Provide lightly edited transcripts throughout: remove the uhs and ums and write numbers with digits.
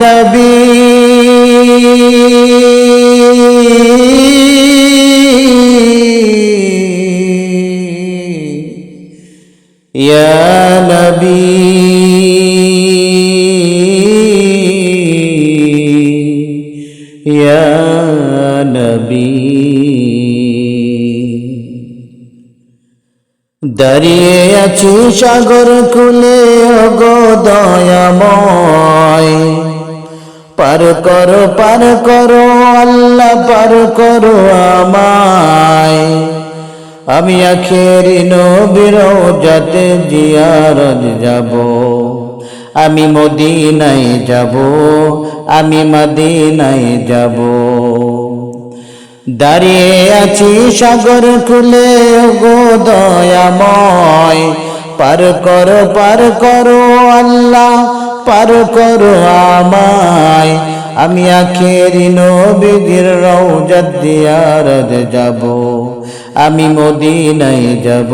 يا نبي দাঁড়িয়ে আছি সাগর কূলে ওগো দয়াময়, পার করো আল্লাহ পার করো আমায়। আমি আখেরি নবীর রওজাতে জিয়ারত যাব, আমি মদিনায় যাব, আমি মদিনায় যাব। দাঁড়িয়ে আছি সাগর কূলে ওগো দয়াময়, পার করো আল্লাহ পার করো আমায়। আমি আখেরি নবীর রওজাত জিয়ারত যাব, আমি মদিনায় যাব,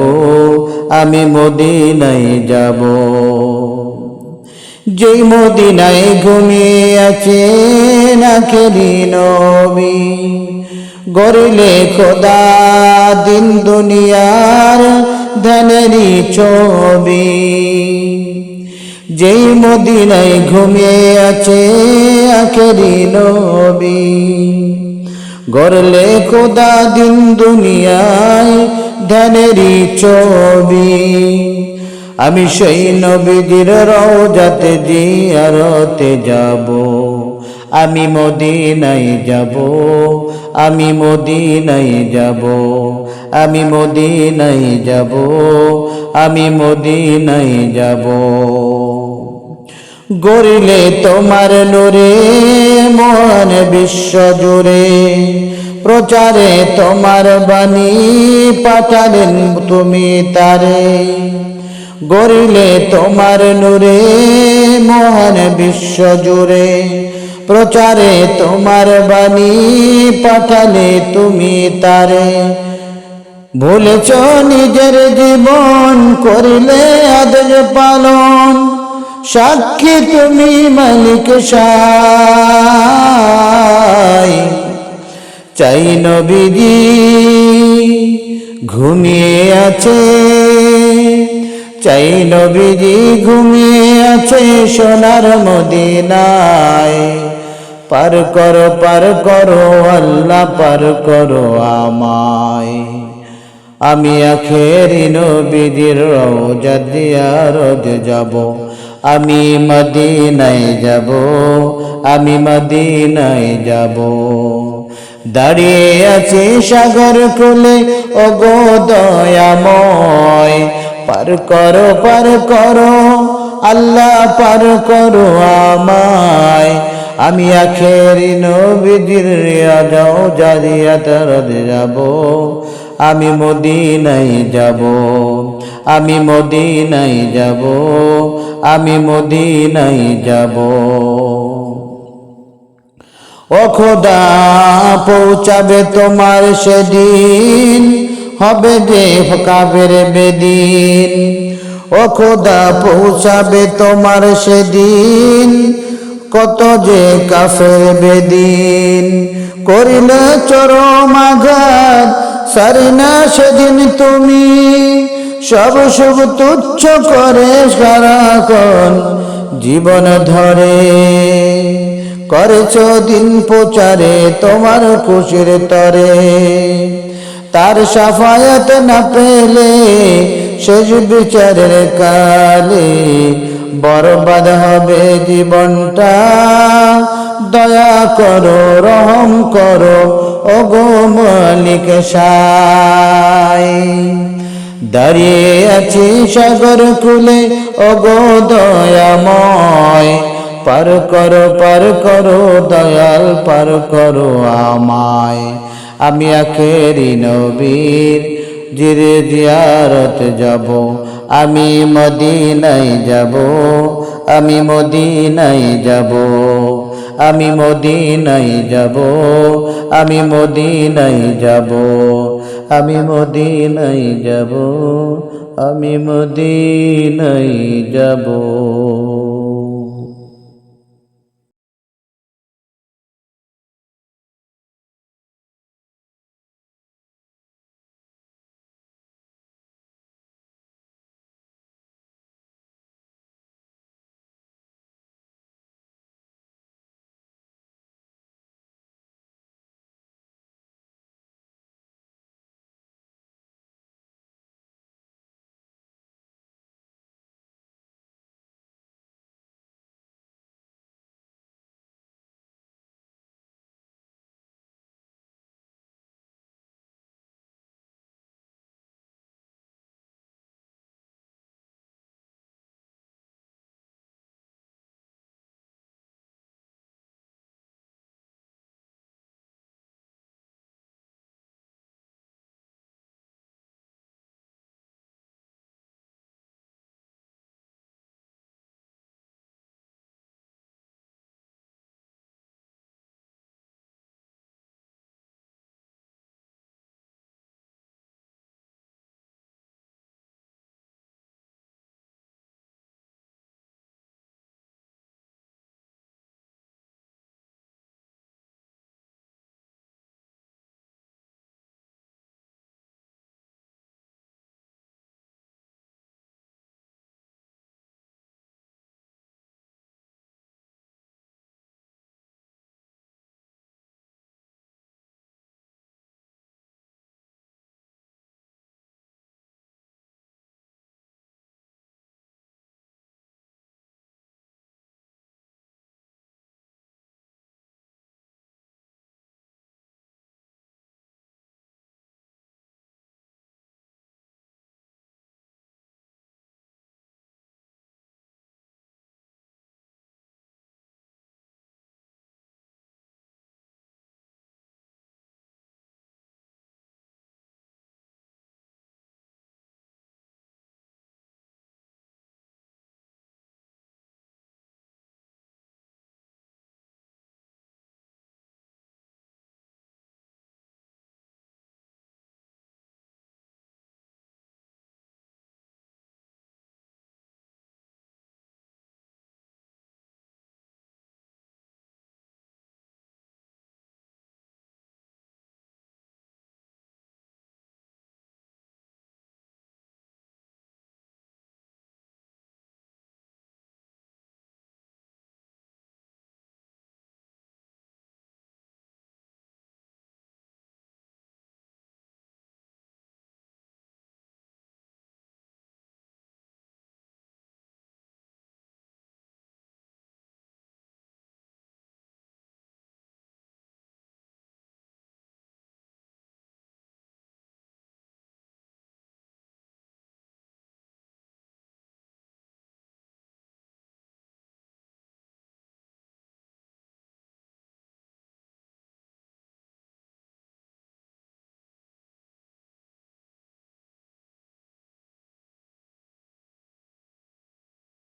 আমি মদিনায় যাব। যেই মদিনায় ঘুমিয়ে আছেন আখেরি নবী, গড়লে খোদা দিন দুনিয়ার ধ্যানেরই ছবি। যেই মদিনায় ঘুমিয়ে আছে আখেরি নবী, গড়লে খোদা দিন দুনিয়ায় ধ্যানেরই ছবি। আমি সেই নবীর রওজাতে জিয়ারতে যাব, আমি মদিনায় যাব, আমি মদিনায় যাব, আমি মদিনায় যাব, আমি মদিনায় যাব। গড়লে তোমার নূরে মহান বিশ্ব জুড়ে, প্রচারে তোমার বাণী পাঠালেন তুমি তারে। গড়লে তোমার নূরে মহান বিশ্ব জুড়ে, প্রচারে তোমার বাণী পাঠালে তুমি তারে। ভুলেছ নিজের জীবন করিলে আদেশ পালন, সাক্ষী তুমি মালিক সাই। চাই নবীজি ঘুমিয়ে আছে, চাই নবীজি ঘুমিয়ে আছে সোনার মদিনায়। পার করো আল্লাহ পার করো আমায়। আমি আখেরি নবীর রওজাত জিয়ারত যাব, আমি মদিনায় যাব, আমি মদিনায় যাব। দাঁড়িয়ে আছি সাগর কূলে ওগো দয়াময়, পার করো আল্লাহ পার করো আমায়। আমি আখেরি নবীর রওজাত জিয়ারত যাব, আমি মদিনায় যাব, আমি মদিনায় যাব, আমি মদিনায় যাব। ও খোদা পৌঁছাবে তোমার সেদিন, হবে যে কাবের বেদিন। ও খোদা পৌঁছাবে তোমার সেদিন, কত যে কাফের বেদিন। করিলে চরম আঘাত সারি না সেদিন তুমি, সব শুভ তুচ্ছ করে সারাক্ষণ জীবন ধরে। করেছ দিন প্রচারে তোমার খুশির তরে, তার শাফায়াত না পেলে শেষ বিচারের কালে বরবাদ হবে জীবনটা। দয়া করো রহম করো ওগো মালিক সাই। দাঁড়িয়ে আছি সাগর কূলে ওগো দয়াময়, পার করো দয়াল পার করো আমায়। আমি আখেরি নবীর জিয়ারত যাব, আমি মদিনায় যাব, আমি মদিনায় যাব, আমি মদিনায় যাব, আমি মদিনায় যাব, আমি মদিনায় যাব, আমি মদিনায় যাব।